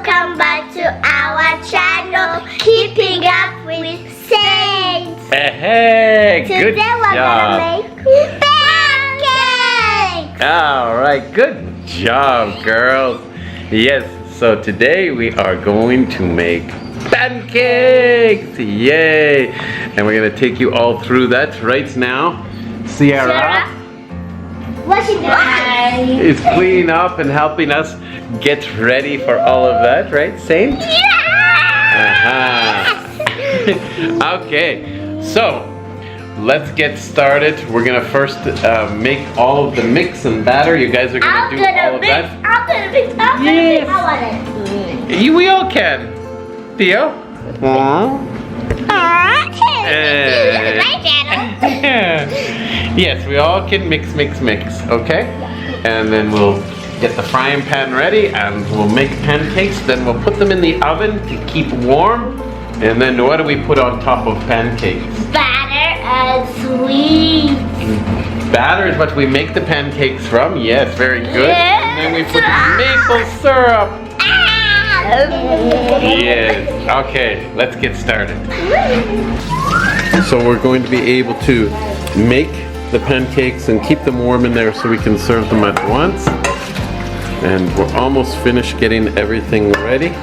welcome back to our channel, Keeping Up with Saints. Hey, good Today we're job. gonna make pancakes. All right, good job, girls. Yes, so today we are going to make pancakes. Yay! And we're gonna take you all through that right now. Sierra What's she doing? is cleaning up and helping us get ready for all of that, right, Saint? Yeah! Okay, so let's get started. We're gonna first make all of the mix and batter. You guys are gonna do all of that. I'm gonna mix. Yes. I want it. We all can. Theo? Yes, we all can mix, okay? And then we'll get the frying pan ready and we'll make pancakes. Then we'll put them in the oven to keep warm. And then what do we put on top of pancakes? Batter and sweet. Batter is what we make the pancakes from. Yes, very good. Yes. And then we put maple syrup. Yes. Okay, let's get started. So we're going to be able to make the pancakes and keep them warm in there so we can serve them at once. And we're almost finished getting everything ready.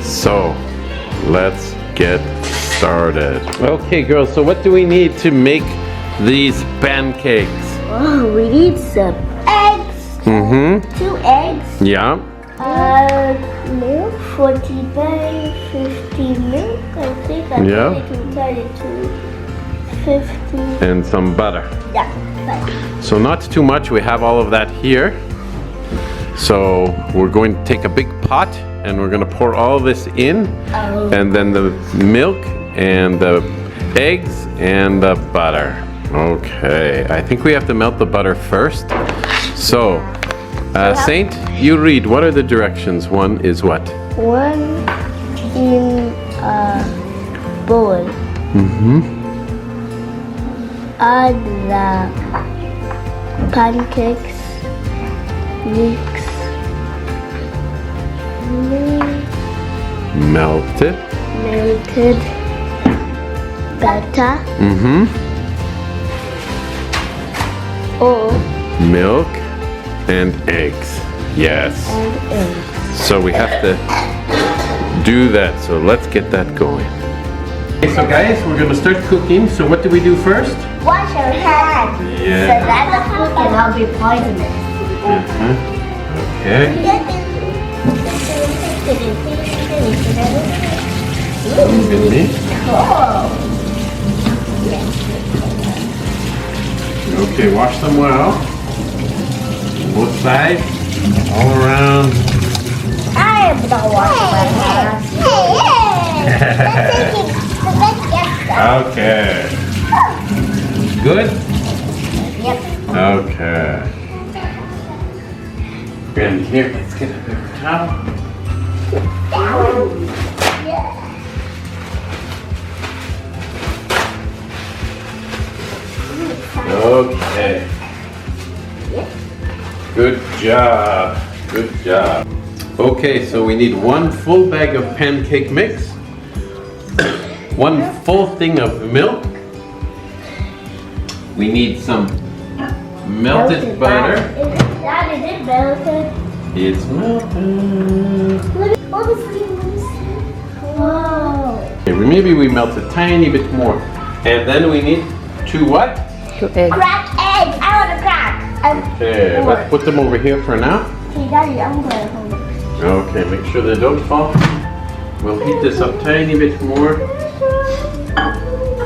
So let's get started. Okay, girls, so what do we need to make these pancakes? Oh, we need some eggs. 2 eggs. Yeah. Milk, 40 by 50 milk, I think. Yeah. 32, 50. And some butter. Yeah. So not too much, we have all of that here. So we're going to take a big pot and we're going to pour all this in. And then the milk and the eggs and the butter. Okay, I think we have to melt the butter first. So, Saint, you read, what are the directions? One is what? One in a bowl. Add the pancakes, mix, Melted. melted butter, or Milk and eggs. Yes. and eggs. So we have to do that. So let's get that going. Okay, so guys, we're going to start cooking. So what do we do first? Wash your hands. So Yeah. that the food cannot be poisonous. Okay. Really? Okay, wash them well. Both sides, all around. I am not washing my hands. Okay. Good? Yep. Okay. And here, let's get a paper towel. Okay. Good job. Good job. Okay, so we need 1 full bag of pancake mix, 1 full thing of milk. We need some melted butter. Dad, is it melted? It's melted. Let me see. Wow. Okay, maybe we melt a tiny bit more. And then we need 2 what? Cracked eggs. I want to crack. Okay, let's put them over here for now. Okay, Daddy, I'm going home. Okay, make sure they don't fall. We'll heat this up tiny bit more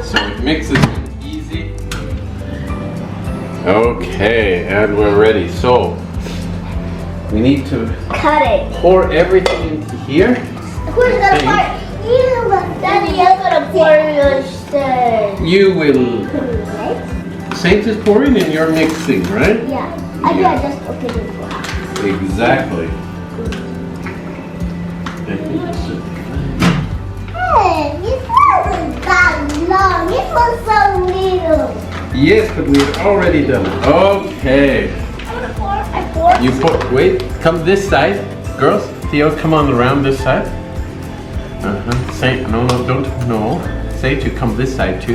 so it mixes easy. Okay, and we're ready. So we need to Cut it. pour everything into here. Who's gonna pour? You. Daddy, I'm gonna pour your stuff. You will. Saint is pouring and you're mixing, right? Yeah. I just open it for. Exactly. Hey, this wasn't that long. It was so little. Yes, but we've already done it. Okay. I pour. You pour. Wait. Come this side, girls. Theo, come on around this side. Say, no, no. Say to come this side too.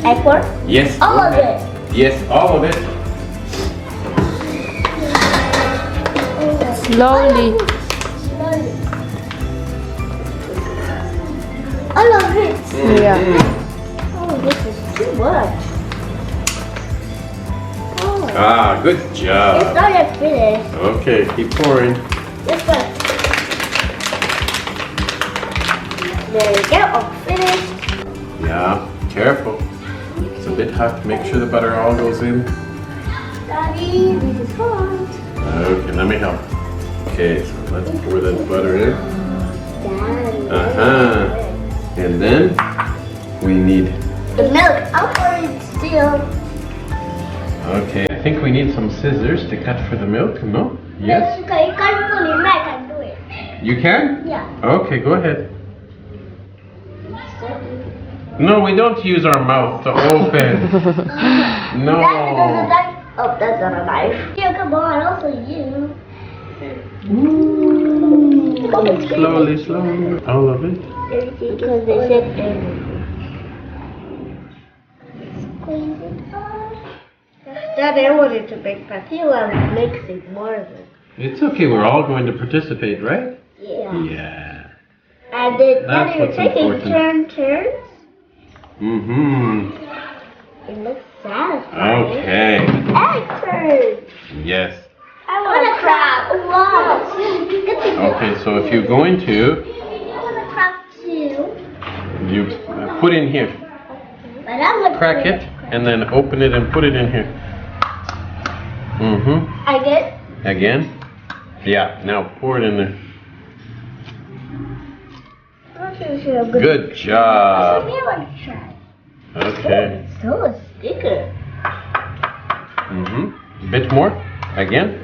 I pour? Yes. All of it. Yes, all of it. Slowly. All of it. Yeah. Oh, this is too much. Oh, Ah, good it's job. not yet finished. Okay, keep pouring. This one. There you go. All finished. Yeah, careful. It's a bit hot. Make sure the butter all goes in. Daddy, this is hot. Okay, let me help. Okay, so let's pour the butter in. Daddy. And then we need. The milk. I'll pour it still. Okay, I think we need some scissors to cut for the milk. No? Yes. You can't pull it. I can do it. You can? Yeah. Okay, go ahead. No, we don't use our mouth to open. No. Oh, that's not a knife. Yeah, come on, also you. Ooh, slowly, slowly. All of it. Because they said squeeze it up. Daddy, I wanted to make Theo and mixing more of it. It's okay, we're all going to participate, right? Yeah. Yeah. And then That's Daddy, you're what's taking important. turns. Mm-hmm. It looks satisfying. Okay. Egg turn. Yes. I want a crab. Wow. Okay, so if you're going to, I want a crab too. you put in here. But I'm gonna Crack it, and then open it and put it in here. Mm-hmm. I get. Again? Yeah, now pour it in there. Good job. I want to try. Okay. So a sticker. Mm-hmm. A bit more. Again.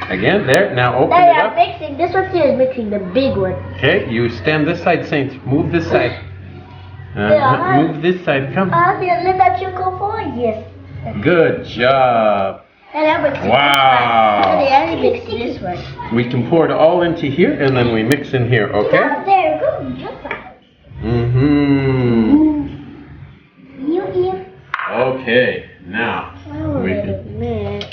There. Now open Daddy, it I'm up. mixing. This one here is mixing the big one. Okay, you stand this side, Saint. Move this side. Yeah. Move this side. Come. Let that you go forward. Yes. Good job. And I'm mixing Wow. this one. Daddy, I'm mixing this one. We can pour it all into here, and then we mix in here. Okay. Oh, there, go. Jump out. Mm-hmm. You eat. Okay. Now we can. Mix.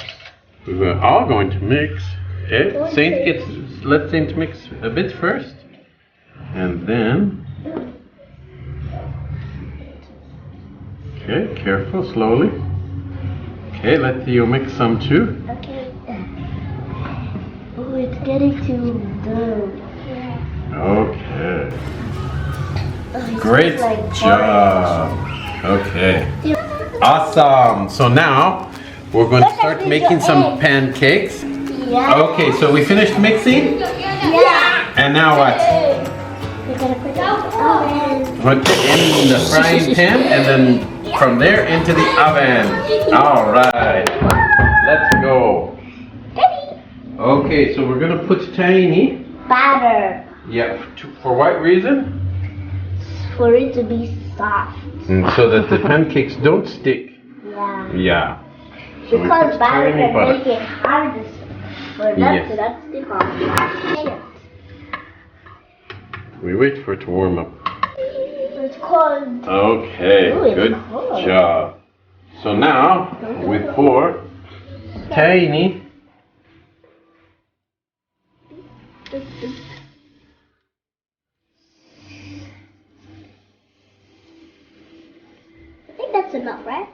We're all going to mix. Okay. Saint gets. Let Saint mix a bit first, and then. Okay. Careful. Slowly. Okay. Let Theo mix some too. Okay. Oh, it's getting too dark. Okay. Oh, it Great smells like job. Okay. Awesome. So now we're going to Look at start the making some egg. pancakes. Yeah. Okay, so we finished mixing. Yeah. And now what? We're gonna put it in the oven. Put it in the frying pan and then from there into the oven. All right. Let's go. Okay, so we're going to put tiny. Batter. Yeah, for what reason? For it to be soft. So that the pancakes don't stick. Yeah. Yeah. So we Because put batter tiny can butter. make it hard for that Yes. to not stick on. We wait for it to warm up. It's called. Okay, Ooh, it's good cold. job. So now we pour tiny. I think that's enough, right?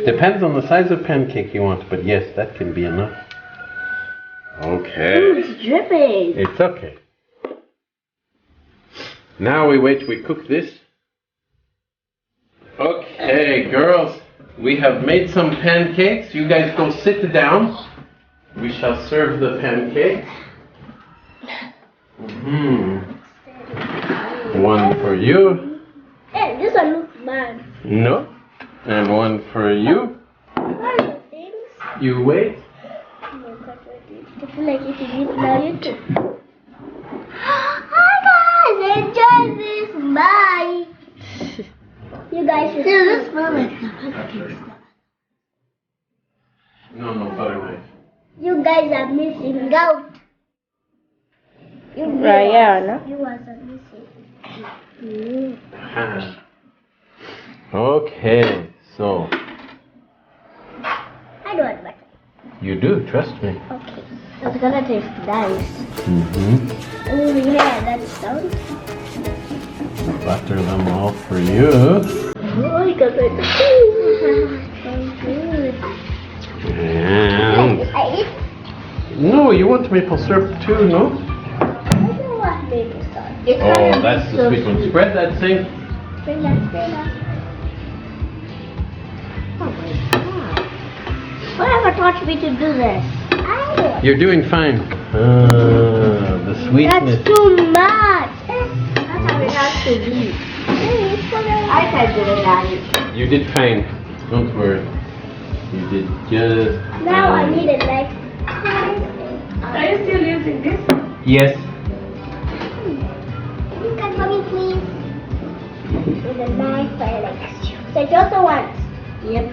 Depends on the size of pancake you want, but yes, that can be enough. Ooh, Okay, it's dripping. it's okay. Now we wait, we cook this. Okay, girls, we have made some pancakes. You guys go sit down. We shall serve the pancakes. One for you. Hey, this one looks bad. No. And one for you. What are the things? You wait. I feel like if you eat now, you too. Hi guys, enjoy this. Bye. You guys should still this smell like the pancakes. No, butter knife. You guys are missing out. Ryan. You wasn't missing. Okay, so I know it better. you do, trust me. Okay. It's gonna taste nice. Oh yeah, that sounds. Butter them all for you. Oh, you got it. So good. And I eat. no, you want maple syrup too, no? I don't want maple syrup. Oh, that's the sweet one. Spread that thing. Spread that. Oh my god. Whoever taught me to do this? I don't. You're doing fine. The sweetness. That's too much. That's how it has to be. I tried doing that. You did fine. Don't worry. You did just Now I fine. need a knife. Are you still using this? Yes. Can you cut for me, please? With a knife right like this. So just the once. Yep.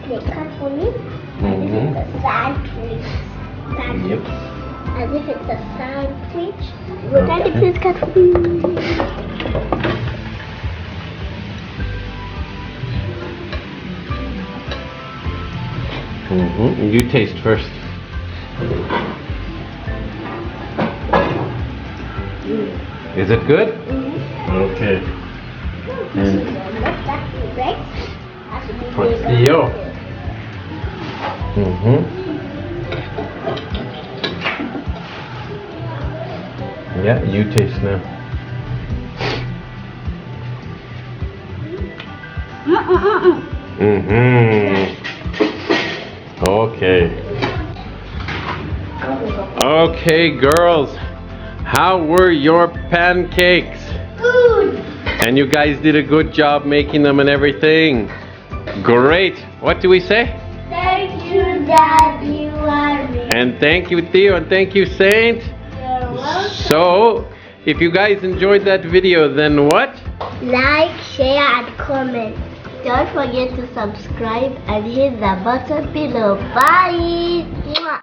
Okay, cut for me. As if it's a sandwich. Yep. As if it's a sandwich. Will Daddy please cut for me? You taste first. Is it good? Okay. And for Theo. Yeah, you taste now. Okay. Okay, girls. How were your pancakes? Good. And you guys did a good job making them and everything. Great. What do we say? Thank you, Daddy. And thank you, Theo, and thank you, Saint. You're welcome. So, if you guys enjoyed that video, then what? Like, share, and comment. Don't forget to subscribe and hit the button below. Bye. Mwah.